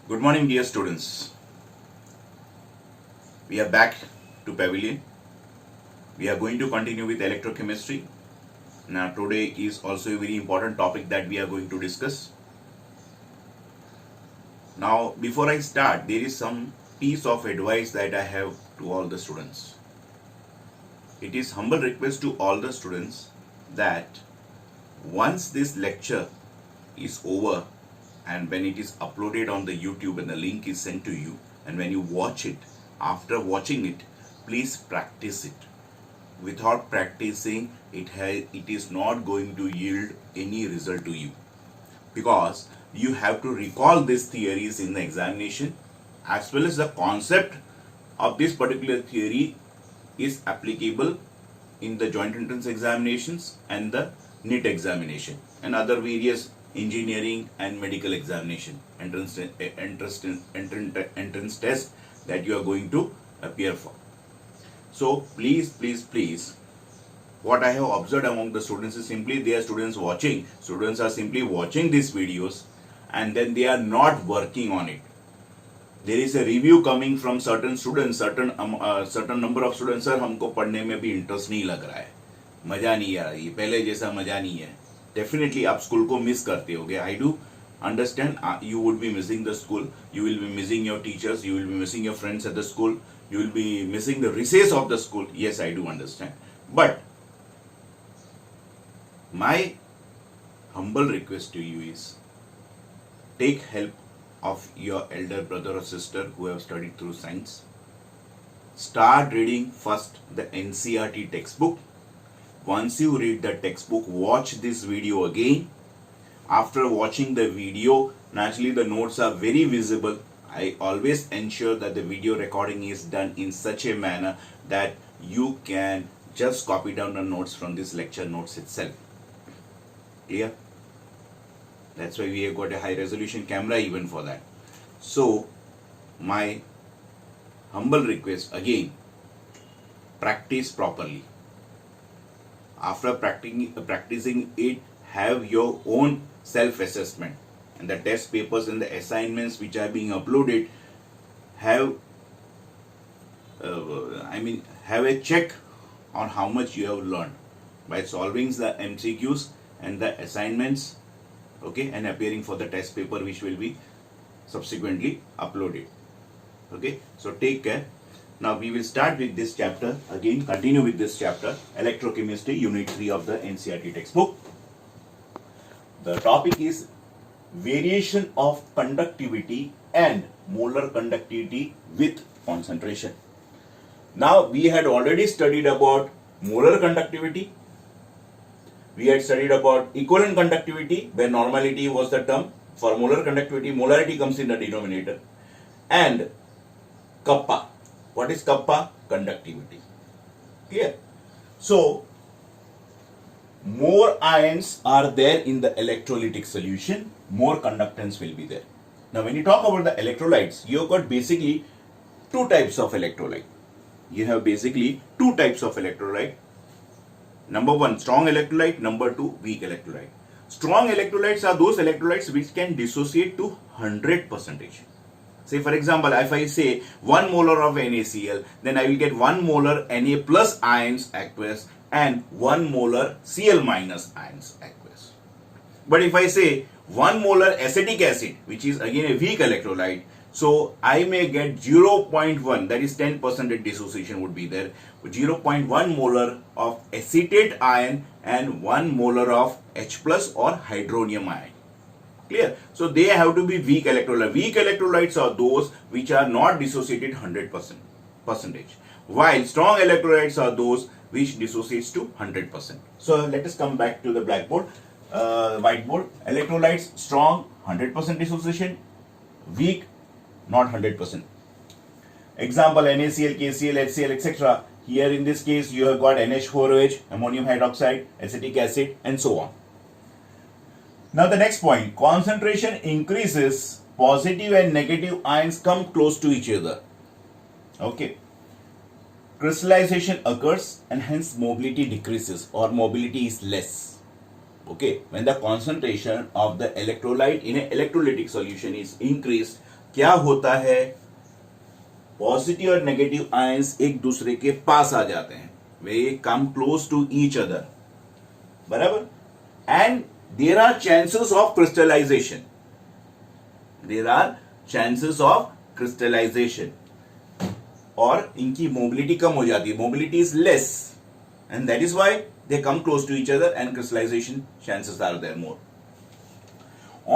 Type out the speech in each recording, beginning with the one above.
Good morning, dear students. We are back to Pavilion. We are going to continue with electrochemistry. Now, today is also a very important topic that we are going to discuss. Now, before I start, there is some piece of advice that I have to all the students. It is humble request to all the students that once this lecture is over and when it is uploaded on the YouTube and the link is sent to you, and when you watch it, after watching it, please practice it. Without practicing, it is not going to yield any result to you, because you have to recall these theories in the examination, as well as the concept of this particular theory is applicable in the joint entrance examinations and the NEET examination and other various engineering and medical examination entrance test that you are going to appear for. So please, what I have observed among the students is simply they are students are simply watching these videos and then they are not working on it. There is a review coming from certain students, certain number of students, sir हमको पढ़ने में भी interest नहीं लग रहा है, मजा नहीं आ रही है, पहले जैसा मजा नहीं है. डेफिनेटली आप स्कूल को मिस करते होगे. I do understand you would be missing the school, you will be missing your teachers, you will be missing your friends at the school, you will be missing the recess of the school. Yes, I do understand, but my humble request to you is take help of your elder brother or sister who have studied through science. Start reading first the NCERT textbook. Once you read the textbook, watch this video again. After watching the video, naturally the notes are very visible. I always ensure that the video recording is done in such a manner that you can just copy down the notes from this lecture notes itself. Clear? That's why we have got a high resolution camera even for that. So, my humble request again, practice properly. After practicing it, have your own self-assessment, and the test papers and the assignments which are being uploaded have a check on how much you have learned by solving the MCQs and the assignments, okay, and appearing for the test paper which will be subsequently uploaded. Okay, so take care. Now we will start with this chapter again, continue with this chapter, electrochemistry, unit 3 of the NCERT textbook. The topic is variation of conductivity and molar conductivity with concentration. Now we had already studied about molar conductivity. We had studied about equivalent conductivity, where normality was the term. For molar conductivity, molarity comes in the denominator. And kappa. What is kappa? Conductivity. Clear? So, more ions are there in the electrolytic solution, more conductance will be there. Now, when you talk about the electrolytes, you've got basically two types of electrolyte. You have basically two types of electrolyte. Number one, strong electrolyte. Number two, weak electrolyte. Strong electrolytes are those electrolytes which can dissociate to 100%. Say for example, if I say 1 molar of NaCl, then I will get 1 molar Na plus ions aqueous and 1 molar Cl minus ions aqueous. But if I say 1 molar acetic acid, which is again a weak electrolyte, so I may get 0.1, that is 10% dissociation would be there, 0.1 molar of acetate ion and 1 molar of H plus or hydronium ion. Clear? So they have to be weak electrolytes. Weak electrolytes are those which are not dissociated 100%, while strong electrolytes are those which dissociates to 100%. So let us come back to the blackboard, whiteboard. Electrolytes strong 100% dissociation, weak not 100%. Example NaCl, KCl, HCl, etc. Here in this case you have got NH4OH, ammonium hydroxide, acetic acid, and so on. Now the next point, concentration increases, positive and negative ions come close to each other. Okay. Crystallization occurs and hence mobility decreases or mobility is less. Okay, when the concentration of the electrolyte in an electrolytic solution is increased, क्या होता है, positive और negative ions एक दूसरे के पास आ जाते हैं, वे come close to each other, बराबर, and there are chances of crystallization, there are chances of crystallization, और इनकी मोबिलिटी कम हो जाती है, mobility is less, and that is why they come close to each other and crystallization chances are there more.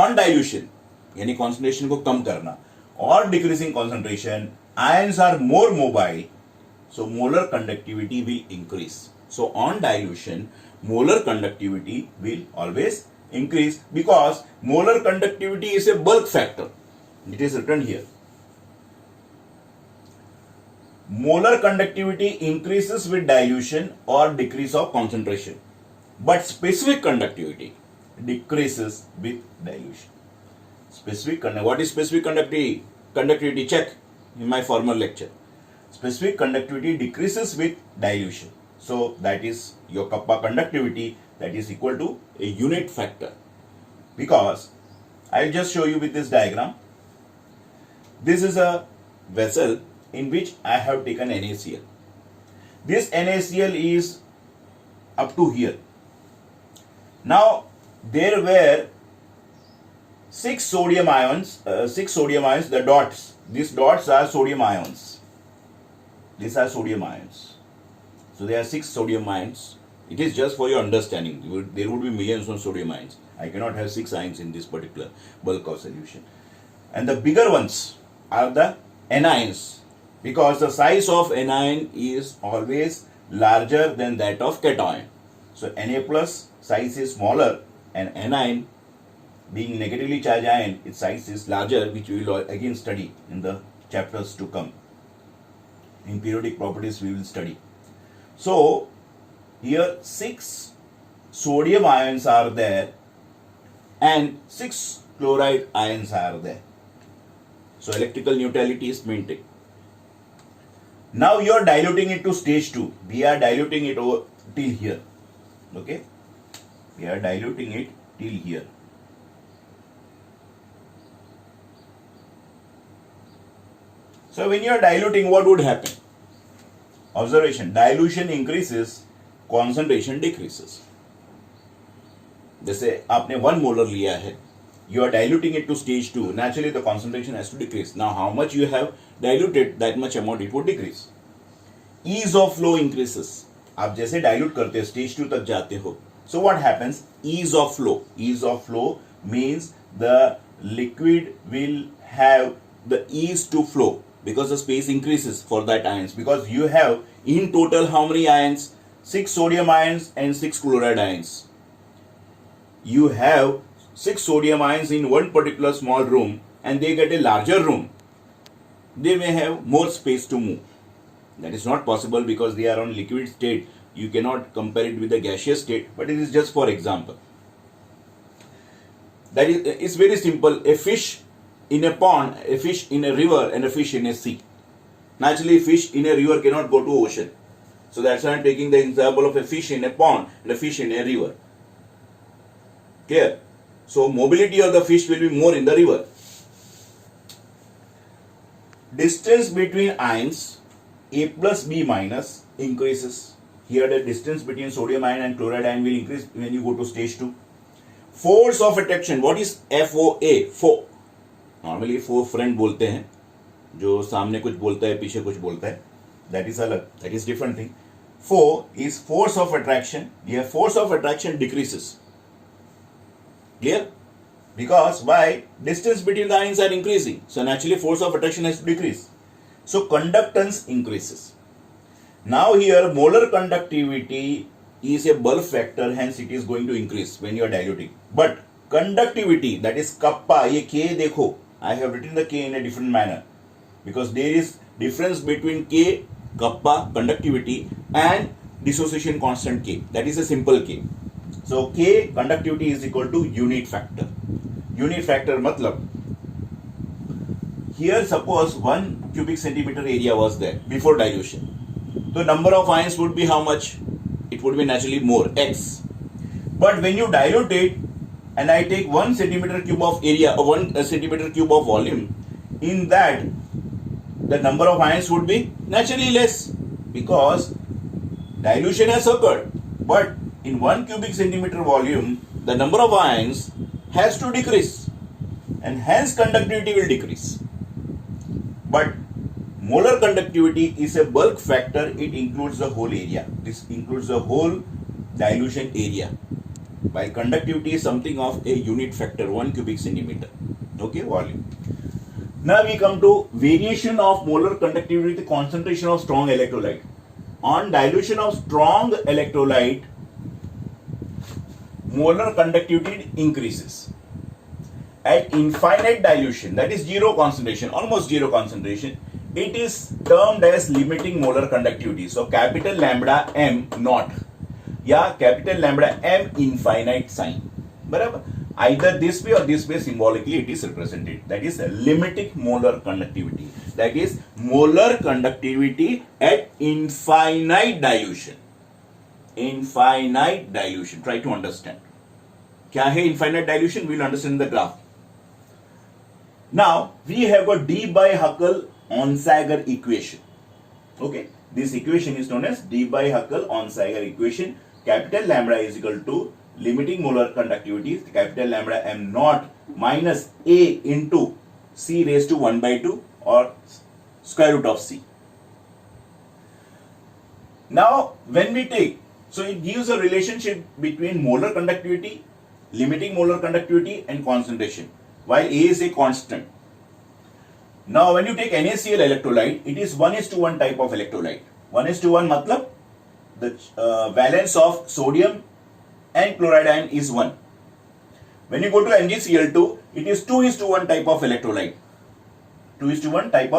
On dilution यानी concentration को कम करना, और decreasing concentration, ions are more mobile, so molar conductivity will increase. So on dilution, molar conductivity will always increase because molar conductivity is a bulk factor. It is written here. Molar conductivity increases with dilution or decrease of concentration, but specific conductivity decreases with dilution. What is specific conductivity? Conductivity check in my former lecture. Specific conductivity decreases with dilution. So that is your kappa conductivity, that is equal to a unit factor. Because I'll just show you with this diagram. This is a vessel in which I have taken NaCl. This NaCl is up to here. Now there were 6 sodium ions, the dots. These dots are sodium ions. These are sodium ions. So there are 6 sodium ions. It is just for your understanding. There would be millions of sodium ions. I cannot have 6 ions in this particular bulk of solution. And the bigger ones are the anions, because the size of anion is always larger than that of cation. So Na plus size is smaller, and anion being negatively charged ion, its size is larger, which we will again study in the chapters to come. In periodic properties we will study. So here 6 sodium ions are there and 6 chloride ions are there. So electrical neutrality is maintained. Now you are diluting it to stage 2. We are diluting it over till here. Okay? We are diluting it till here. So when you are diluting, what would happen? Observation, dilution increases, concentration decreases. जैसे आपने 1 molar लिया है, you are diluting it to stage 2. Naturally the concentration has to decrease. Now how much you have diluted, that much amount it would decrease. Ease of flow increases. आप जैसे dilute करते हो, stage 2 तक जाते हो. So what happens? Ease of flow. Ease of flow means the liquid will have the ease to flow, because the space increases for that ions, because you have in total how many ions? 6 sodium ions and 6 chloride ions. You have 6 sodium ions in one particular small room, and they get a larger room. They may have more space to move. That is not possible because they are on liquid state. You cannot compare it with the gaseous state, but it is just for example. That is, it's very simple. A fish in a pond, a fish in a river, and a fish in a sea. Naturally, fish in a river cannot go to ocean. So that's why I'm taking the example of a fish in a pond and a fish in a river. Clear? So mobility of the fish will be more in the river. Distance between ions A plus B minus increases. Here the distance between sodium ion and chloride ion will increase when you go to stage 2. Force of attraction. What is FOA? Normally four friend बोलते हैं, जो सामने कुछ बोलता है पीछे कुछ बोलता है, दैट इज अलग, that is different thing. For is force of attraction. ये force of attraction decreases. Clear? Because why? Distance between the ions are increasing, so naturally force of attraction has to decrease. So conductance increases. Now here molar conductivity is a bulk factor, hence it is going to increase when you are diluting. But conductivity, that is kappa, ये K देखो, I have written the K in a different manner because there is difference between K, kappa, conductivity, and dissociation constant K. That is a simple K. So K conductivity is equal to unit factor. Unit factor मतलब here suppose 1 cubic centimeter area was there before dilution. So number of ions would be how much? It would be naturally more, X. But when you dilute it and I take 1 centimeter cube of area or 1 centimeter cube of volume, in that the number of ions would be naturally less because dilution has occurred. But in 1 cubic centimeter volume, the number of ions has to decrease and hence conductivity will decrease. But molar conductivity is a bulk factor, it includes the whole area. This includes the whole dilution area. While conductivity is something of a unit factor, 1 cubic centimeter. Okay, volume. Now we come to variation of molar conductivity with the concentration of strong electrolyte. On dilution of strong electrolyte, molar conductivity increases. At infinite dilution, that is zero concentration, almost zero concentration, it is termed as limiting molar conductivity. So capital lambda m naught या capital lambda m infinite sign. बराबर? Either this way or this way symbolically it is represented. That is limiting molar conductivity. That is molar conductivity at infinite dilution. Infinite dilution. Try to understand. क्या है infinite dilution? We will understand in the graph. Now we have got d by Huckel-Onsager equation. Okay, this equation is known as d by Huckel-Onsager equation. Capital lambda is equal to limiting molar conductivity, capital lambda m naught minus a into c raised to 1 by 2 or square root of c. Now when we take, so it gives a relationship between molar conductivity, limiting molar conductivity and concentration, while a is a constant. Now when you take NaCl electrolyte, it is 1:1 type of electrolyte. 1:1 matlab the valence of sodium and chloride ion is 1. When you go to MgCl2, it is 2:1 type of electrolyte. 2:1 type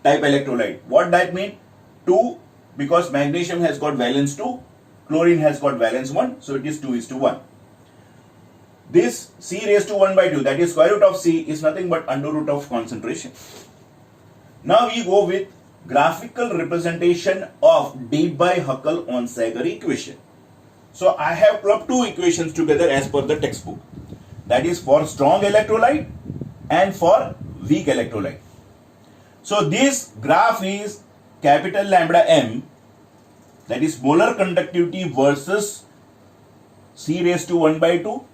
electrolyte. What that mean? 2 because magnesium has got valence 2, chlorine has got valence 1, so it is 2:1. This c raised to 1 by 2, that is square root of c, is nothing but under root of concentration. Now we go with graphical representation of d by Huckel-Onsager equation. So I have clubbed two equations together as per the textbook. That is for strong electrolyte and for weak electrolyte. So this graph is capital lambda m, that is molar conductivity versus c raised to 1 by 2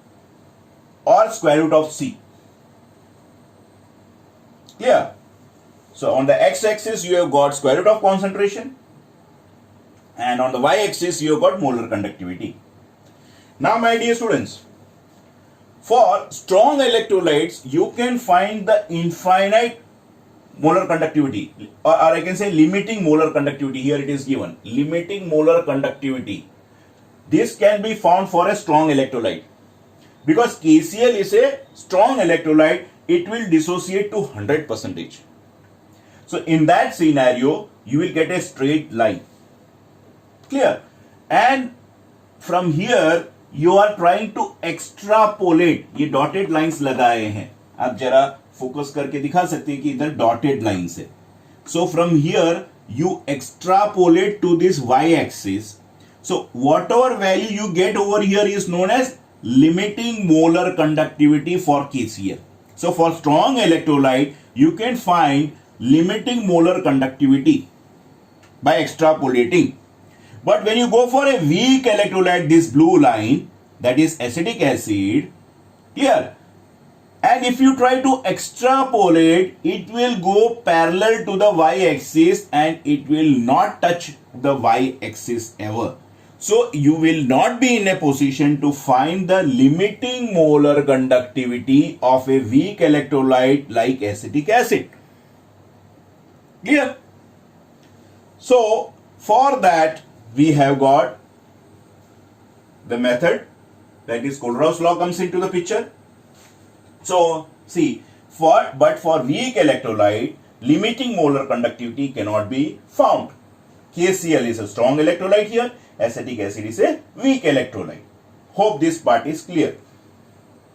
or square root of c. Clear? So on the x-axis you have got square root of concentration and on the y-axis you have got molar conductivity. Now my dear students, for strong electrolytes you can find the infinite molar conductivity or I can say limiting molar conductivity. Here it is given, limiting molar conductivity. This can be found for a strong electrolyte. Because KCl is a strong electrolyte, it will dissociate to 100%. So in that scenario, you will get a straight line. Clear? And from here, you are trying to extrapolate. ये dotted lines लगाए हैं. आप जरा focus करके दिखा सकते हैं कि इधर dotted lines है. So from here, you extrapolate to this y-axis. So whatever value you get over here is known as limiting molar conductivity for KCl. So for strong electrolyte, you can find limiting molar conductivity by extrapolating. But when you go for a weak electrolyte, this blue line, that is acetic acid, here, and if you try to extrapolate, it will go parallel to the y-axis and it will not touch the y-axis ever. So you will not be in a position to find the limiting molar conductivity of a weak electrolyte like acetic acid. Clear? So for that we have got the method, that is Kohlrausch's law comes into the picture. So see, for weak electrolyte, limiting molar conductivity cannot be found. KCl is a strong electrolyte here, acetic acid is a weak electrolyte. Hope this part is clear.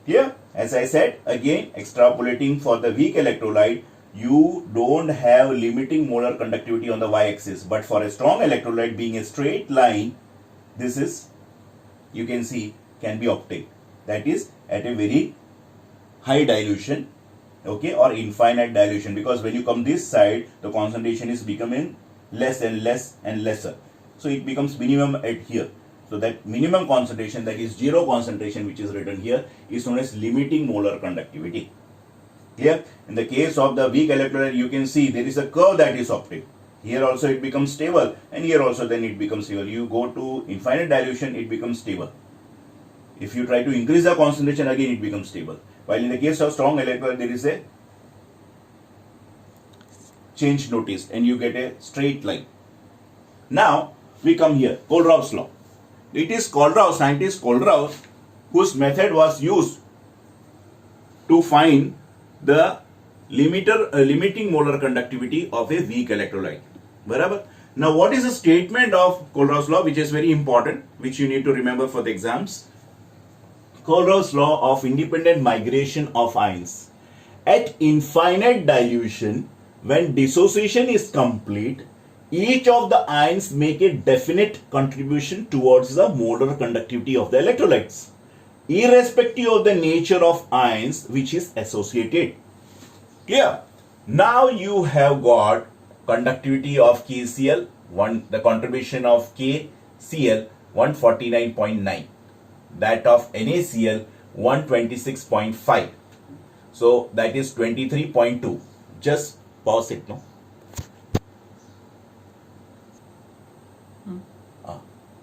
Here, as I said, again extrapolating for the weak electrolyte, you don't have limiting molar conductivity on the y-axis, but for a strong electrolyte being a straight line, this is, you can see, can be obtained. That is at a very high dilution okay, or infinite dilution, because when you come this side, the concentration is becoming less and less and lesser. So it becomes minimum at here. So that minimum concentration, that is zero concentration, which is written here, is known as limiting molar conductivity. Clear? In the case of the weak electrolyte, you can see there is a curve that is optic. Here also it becomes stable, and here also then it becomes stable. You go to infinite dilution, it becomes stable. If you try to increase the concentration, again it becomes stable. While in the case of strong electrolyte, there is a change noticed, and you get a straight line. Now we come here, Kohlraub's law. It is Kohlrausch, scientist Kohlrausch, whose method was used to find the limiting molar conductivity of a weak electrolyte. Barabar? Now what is the statement of Kohlrausch's law, which is very important, which you need to remember for the exams? Kohlrausch's law of independent migration of ions. At infinite dilution, when dissociation is complete, each of the ions make a definite contribution towards the molar conductivity of the electrolytes, irrespective of the nature of ions which is associated. Clear? Now you have got conductivity of KCl, the contribution of KCl 149.9, that of NaCl 126.5. So that is 23.2. Just pause it, no?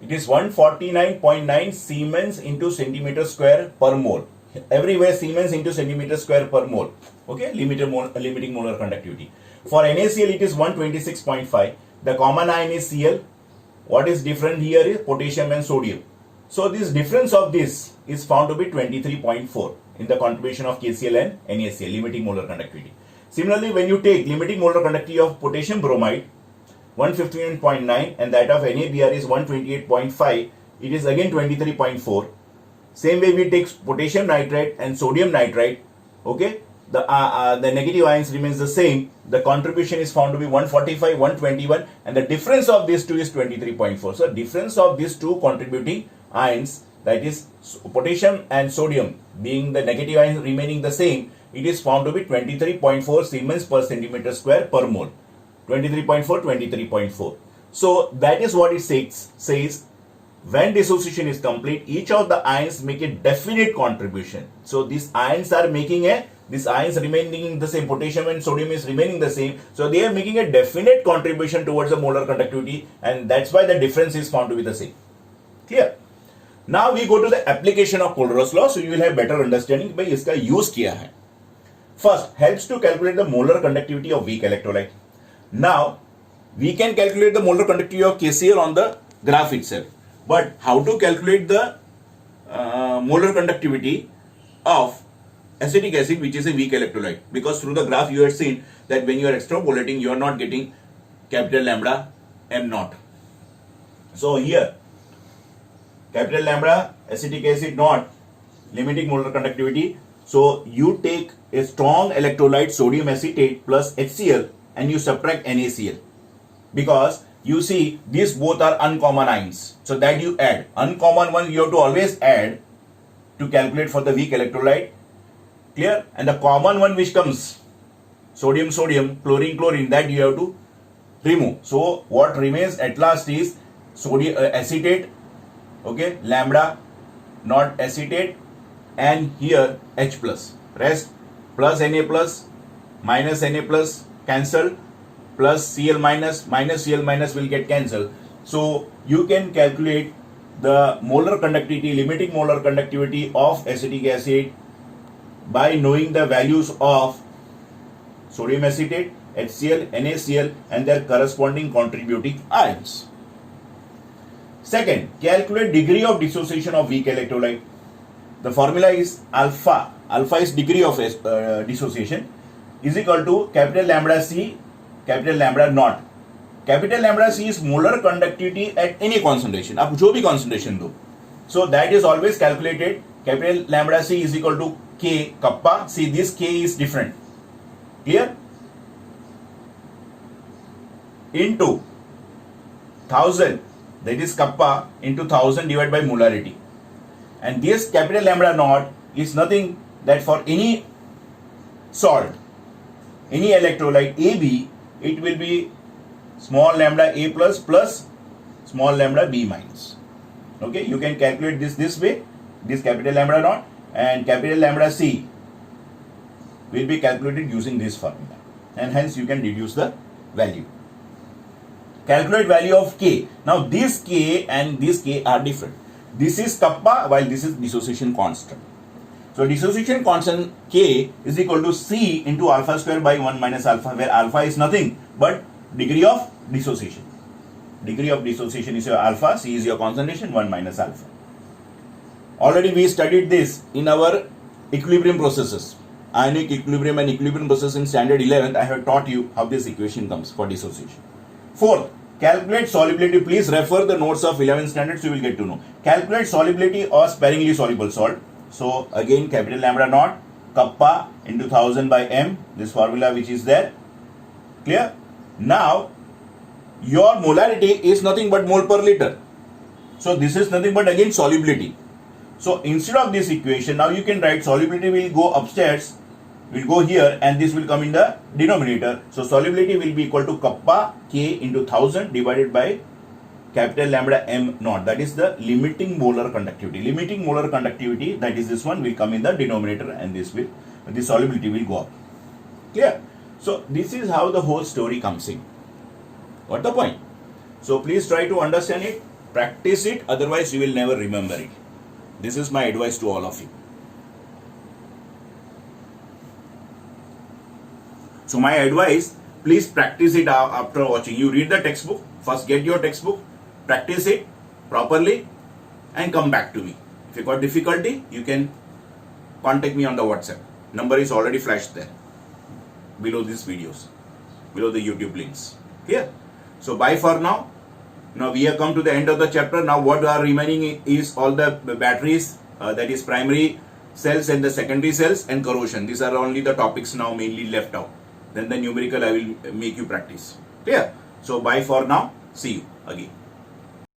It is 149.9 Siemens into centimeter square per mole. Everywhere Siemens into centimeter square per mole. Okay, limiting molar conductivity. For NaCl it is 126.5. The common ion is Cl. What is different here is potassium and sodium. So this difference of this is found to be 23.4 in the contribution of KCl and NaCl, limiting molar conductivity. Similarly, when you take limiting molar conductivity of potassium bromide, 159.9, and that of NaBr is 128.5, it is again 23.4. Same way we take potassium nitrate and sodium nitrite, okay, the negative ions remains the same. The contribution is found to be 145, 121, and the difference of these two is 23.4. So difference of these two contributing ions, that is potassium and sodium, being the negative ions remaining the same, it is found to be 23.4 Siemens per centimeter square per mole. 23.4, 23.4. So that is what it says. When dissociation is complete, each of the ions make a definite contribution. So these ions are these ions remaining the same, potassium and sodium is remaining the same. So they are making a definite contribution towards the molar conductivity, and that's why the difference is found to be the same. Clear? Now we go to the application of Kohlrausch's law, so you will have better understanding by iska use kiya hai. First, helps to calculate the molar conductivity of weak electrolyte. Now, we can calculate the molar conductivity of KCl on the graph itself. But how to calculate the molar conductivity of acetic acid, which is a weak electrolyte? Because through the graph you have seen that when you are extrapolating, you are not getting capital lambda M naught. So here, capital lambda acetic acid naught, limiting molar conductivity. So you take a strong electrolyte sodium acetate plus HCl, and you subtract NaCl, because you see these both are uncommon ions, so that you add. Uncommon one you have to always add to calculate for the weak electrolyte. Clear? And the common one which comes, sodium, chlorine, that you have to remove. So what remains at last is sodium acetate, okay, lambda not acetate, and here H plus. Rest plus Na plus minus Na plus cancel, plus Cl minus Cl minus will get cancelled. So you can calculate the molar conductivity, limiting molar conductivity of acetic acid by knowing the values of sodium acetate, HCl, NaCl, and their corresponding contributing ions. Second, calculate degree of dissociation of weak electrolyte. The formula is alpha. Alpha is degree of dissociation, is equal to capital lambda C, capital lambda naught. Capital lambda C is molar conductivity at any concentration. आप जो भी concentration दो. So that is always calculated. Capital lambda C is equal to K kappa. See, this K is different. Clear? Into 1000. That is kappa into 1000 divided by molarity. And this capital lambda naught is nothing that for any salt. Any electrolyte AB, it will be small lambda A plus small lambda B minus. Okay, you can calculate this way, this capital lambda naught, and capital lambda C will be calculated using this formula, and hence you can deduce the value. Calculate value of K. Now this K and this K are different. This is kappa while this is dissociation constant. So dissociation constant K is equal to C into alpha square by 1 minus alpha, where alpha is nothing but degree of dissociation. Degree of dissociation is your alpha, C is your concentration, 1 minus alpha. Already we studied this in our equilibrium processes. Ionic equilibrium and equilibrium process in standard 11th. I have taught you how this equation comes for dissociation. Fourth, calculate solubility. Please refer the notes of 11th standard, so you will get to know. Calculate solubility of sparingly soluble salt. So again, capital lambda naught, kappa into 1000 by m, this formula which is there. Clear? Now, your molarity is nothing but mole per liter. So this is nothing but again solubility. So instead of this equation, now you can write solubility will go upstairs, will go here, and this will come in the denominator. So solubility will be equal to kappa K into 1000 divided by capital lambda m naught. That is the limiting molar conductivity. Limiting molar conductivity, that is this one, will come in the denominator, and this solubility will go up. Clear? So this is how the whole story comes in. What the point? So please try to understand it, practice it, otherwise you will never remember it. This is my advice to all of you. So my advice, please practice it after watching. You read the textbook, first get your textbook, practice it properly, and come back to me. If you got difficulty, you can contact me on the WhatsApp. Number is already flashed there, below these videos, below the YouTube links. Here. So bye for now. Now we have come to the end of the chapter. Now what are remaining is all the batteries, that is primary cells and the secondary cells, and corrosion. These are only the topics now mainly left out. Then the numerical I will make you practice. Clear? So bye for now. See you again.